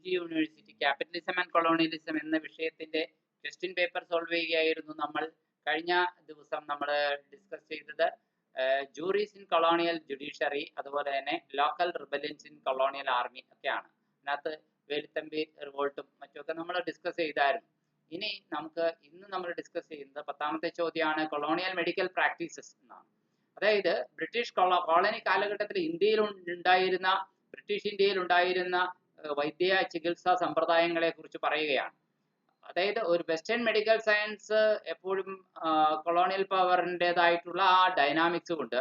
G university capitalism and colonialism എന്ന വിഷയത്തിന്റെ question paper solve ചെയ്യുകയായിരുന്നു നമ്മൾ. കഴിഞ്ഞ ദിവസം നമ്മൾ ഡിസ്കസ് ചെയ്തത് ജൂറീസ് ഇൻ കൊളോണിയൽ ജുഡീഷ്യറി, അതുപോലെ തന്നെ ലോക്കൽ റിബലിയൻസ് ഇൻ കൊളോണിയൽ ആർമി ഒക്കെയാണ്. അതിനകത്ത് വേലുത്തമ്പി റിവോൾട്ടും മറ്റുമൊക്കെ നമ്മൾ ഡിസ്കസ് ചെയ്തായിരുന്നു. ഇനി ഇന്ന് നമ്മൾ ഡിസ്കസ് ചെയ്യുന്നത് 10ാമത്തെ ചോദ്യമാണ്, കൊളോണിയൽ മെഡിക്കൽ പ്രാക്ടീസസ് എന്നാണ്. അതായത് ബ്രിട്ടീഷ് കോളനി കാലഘട്ടത്തിൽ ബ്രിട്ടീഷ് ഇന്ത്യയിൽ ഉണ്ടായിരുന്ന വൈദ്യ ചികിത്സാ സമ്പ്രദായങ്ങളെ കുറിച്ച് പറയുകയാണ്. അതായത് ഒരു വെസ്റ്റേൺ മെഡിക്കൽ സയൻസ് എപ്പോഴും കൊളോണിയൽ പവറിൻ്റെതായിട്ടുള്ള ആ ഡൈനാമിക്സ് കൊണ്ട്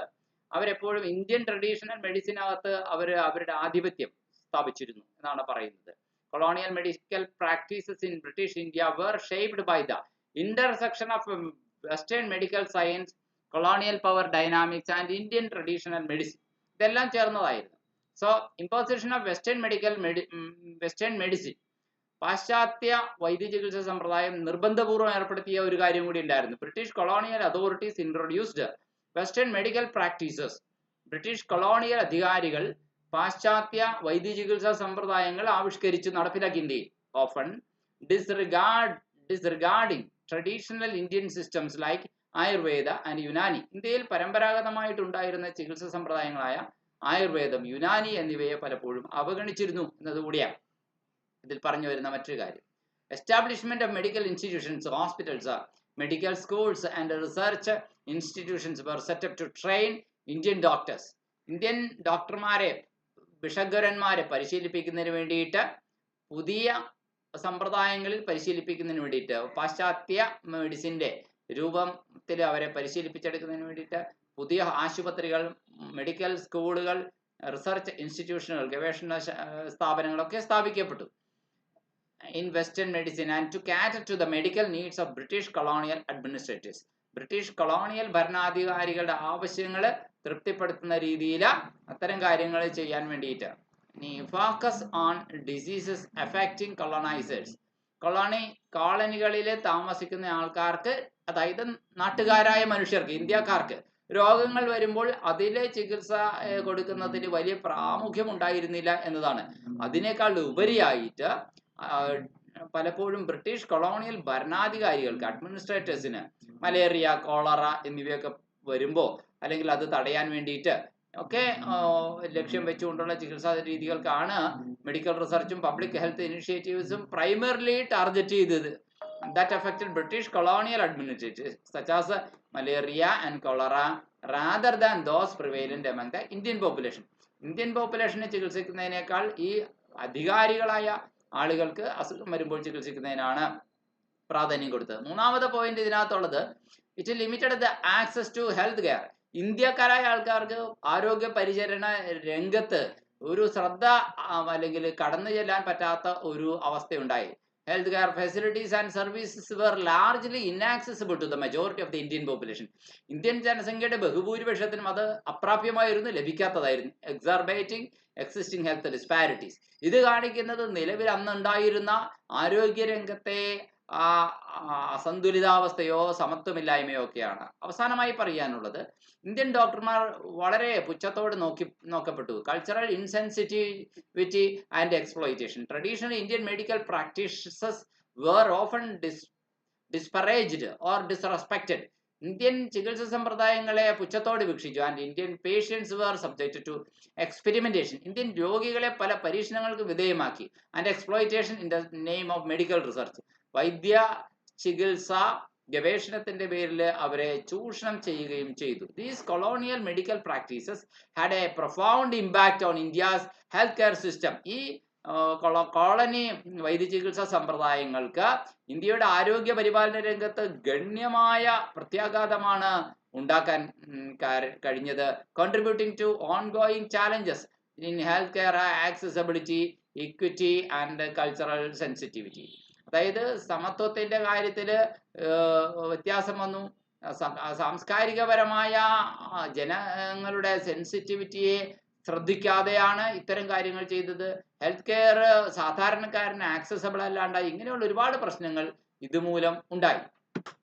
അവരെപ്പോഴും ഇന്ത്യൻ ട്രഡീഷണൽ മെഡിസിനകത്ത് അവരുടെ ആധിപത്യം സ്ഥാപിച്ചിരുന്നു എന്നാണ് പറയുന്നത്. Colonial medical practices in British India were shaped by the intersection of western medical science, colonial power dynamics and Indian traditional medicine. ഇതെല്ലാം ചേർന്നതായിരുന്നു. So imposition of western medicine, പാശ്ചാത്യ വൈദ്യ ചികിത്സാ സമ്പ്രദായം നിർബന്ധപൂർവ്വം ഏർപ്പെടുത്തിയ ഒരു കാര്യം കൂടി ഉണ്ടായിരുന്നു. British colonial authorities introduced western medical practices. British colonial അധികാരികൾ പാശ്ചാത്യ വൈദ്യ ചികിത്സാ സമ്പ്രദായങ്ങൾ ആവിഷ്കരിച്ച് നടപ്പിലാക്കി ഇന്ത്യയിൽ. Often disregarding traditional Indian systems like Ayurveda and Unani. ഇന്ത്യയിൽ പരമ്പരാഗതമായിട്ടുണ്ടായിരുന്ന ചികിത്സാ സമ്പ്രദായങ്ങളായ ആയുർവേദം, യുനാനി എന്നിവയെ പലപ്പോഴും അവഗണിച്ചിരുന്നു എന്നതുകൂടിയാണ് ഇതിൽ പറഞ്ഞു വരുന്ന മറ്റൊരു കാര്യം. Establishment of medical institutions, hospitals, medical schools and research institutions were set up to train Indian doctors. Indian ഡോക്ടർമാരെ, ബിഷഗ്വരന്മാരെ പരിശീലിപ്പിക്കുന്നതിന് വേണ്ടിയിട്ട്, പുതിയ സമ്പ്രദായങ്ങളിൽ പരിശീലിപ്പിക്കുന്നതിന് വേണ്ടിയിട്ട്, പാശ്ചാത്യ മെഡിസിൻ്റെ രൂപത്തിൽ അവരെ പരിശീലിപ്പിച്ചെടുക്കുന്നതിന് വേണ്ടിയിട്ട് പുതിയ ആശുപത്രികൾ, മെഡിക്കൽ സ്കൂളുകൾ, റിസർച്ച് ഇൻസ്റ്റിറ്റ്യൂഷനുകൾ, ഗവേഷണ സ്ഥാപനങ്ങളൊക്കെ സ്ഥാപിക്കപ്പെട്ടു in western medicine and to cater to the medical needs of British colonial administrators. British colonial ഭരണാധികാരികളുടെ ആവശ്യങ്ങൾ തൃപ്തിപ്പെടുത്തുന്ന രീതിയിൽ അത്തരം കാര്യങ്ങൾ ചെയ്യാൻ വേണ്ടിയിട്ട്. ഇനി focus on diseases affecting colonisers. കോളനികളിൽ താമസിക്കുന്ന ആൾക്കാർക്ക്, അതായത് നാട്ടുകാരായ മനുഷ്യർക്ക്, ഇന്ത്യക്കാർക്ക് രോഗങ്ങൾ വരുമ്പോൾ അതിലെ ചികിത്സ കൊടുക്കുന്നതിന് വലിയ പ്രാമുഖ്യം ഉണ്ടായിരുന്നില്ല എന്നതാണ്. അതിനേക്കാൾ ഉപരിയായിട്ട് പലപ്പോഴും ബ്രിട്ടീഷ് കൊളോണിയൽ ഭരണാധികാരികൾക്ക്, അഡ്മിനിസ്ട്രേറ്റേഴ്സിന് മലേറിയ, കോളറ എന്നിവയൊക്കെ വരുമ്പോൾ, അല്ലെങ്കിൽ അത് തടയാൻ വേണ്ടിയിട്ട് ഒക്കെ ലക്ഷ്യം വെച്ചുകൊണ്ടുള്ള ചികിത്സാ രീതികൾക്കാണ് മെഡിക്കൽ റിസർച്ചും പബ്ലിക് ഹെൽത്ത് ഇനിഷ്യേറ്റീവ്സും പ്രൈമറിലി ടാർഗറ്റ് ചെയ്തത്. that affected British colonial administrators such as malaria and cholera rather than those prevalent among the Indian population. Indian പോപ്പുലേഷനെ ചികിത്സിക്കുന്നതിനേക്കാൾ ഈ അധികാരികളായ ആളുകൾക്ക് അസുഖം വരുമ്പോൾ ചികിത്സിക്കുന്നതിനാണ് പ്രാധാന്യം കൊടുത്തത്. 3ാമത്തെ പോയിന്റ് ഇതിനകത്തുള്ളത്, it limited the access to health care. ഇന്ത്യക്കാരായ ആൾക്കാർക്ക് ആരോഗ്യ പരിചരണ രംഗത്ത് ഒരു ശ്രദ്ധ അല്ലെങ്കിൽ കടന്നു ചെല്ലാൻ പറ്റാത്ത ഒരു അവസ്ഥയുണ്ടായി. Health care facilities and services were largely inaccessible to the majority of the Indian population. Indian ജനസംഖ്യയുടെ ബഹുഭൂരിപക്ഷത്തിനും അത് അപ്രാപ്യമായിരുന്നു, ലഭിക്കാത്തതായിരുന്നു. Exacerbating existing health disparities. ഇത് കാണിക്കുന്നത് നിലവിൽ അന്നുണ്ടായിരുന്ന ആരോഗ്യരംഗത്തെ അസന്തുലിതാവസ്ഥയോ സമത്വമില്ലായ്മയോ ഒക്കെയാണ്. അവസാനമായി പറയാനുള്ളത്, ഇന്ത്യൻ ഡോക്ടർമാർ വളരെ പുച്ഛത്തോടെ നോക്കപ്പെട്ടു. Cultural insensitivity and exploitation. Traditional Indian medical practices were often disparaged or disrespected. Indian ചികിത്സാ സമ്പ്രദായങ്ങളെ പുച്ഛത്തോടെ വീക്ഷിച്ചു. And Indian patients were subjected to experimentation. ഇന്ത്യൻ രോഗികളെ പല പരീക്ഷണങ്ങൾക്ക് വിധേയമാക്കി. And exploitation in the name of medical research. വൈദ്യ ചികിത്സ ഗവേഷണത്തിന്റെ പേരിൽ അവരെ ചൂഷണം ചെയ്യുകയും ചെയ്തു. These colonial medical practices had a profound impact on India's health care system. ഈ കോളനി വൈദ്യ ചികിത്സാ സമ്പ്രദായങ്ങൾക്ക് ഇന്ത്യയുടെ ആരോഗ്യ പരിപാലന രംഗത്ത് ഗണ്യമായ പ്രത്യാഘാതമാണ് ഉണ്ടാക്കാൻ കഴിഞ്ഞത്. Contributing to ongoing challenges in health care accessibility, equity and cultural sensitivity. അതായത് സമത്വത്തിന്റെ കാര്യത്തിൽ വ്യത്യാസം വന്നു. സാംസ്കാരികപരമായ ജനങ്ങളുടെ സെൻസിറ്റിവിറ്റിയെ ശ്രദ്ധിക്കാതെയാണ് ഇത്തരം കാര്യങ്ങൾ ചെയ്തത്. ഹെൽത്ത് കെയർ സാധാരണക്കാരന് ആക്സസബിൾ അല്ലാണ്ടായി. ഇങ്ങനെയുള്ള ഒരുപാട് പ്രശ്നങ്ങൾ ഇതുമൂലം ഉണ്ടായി.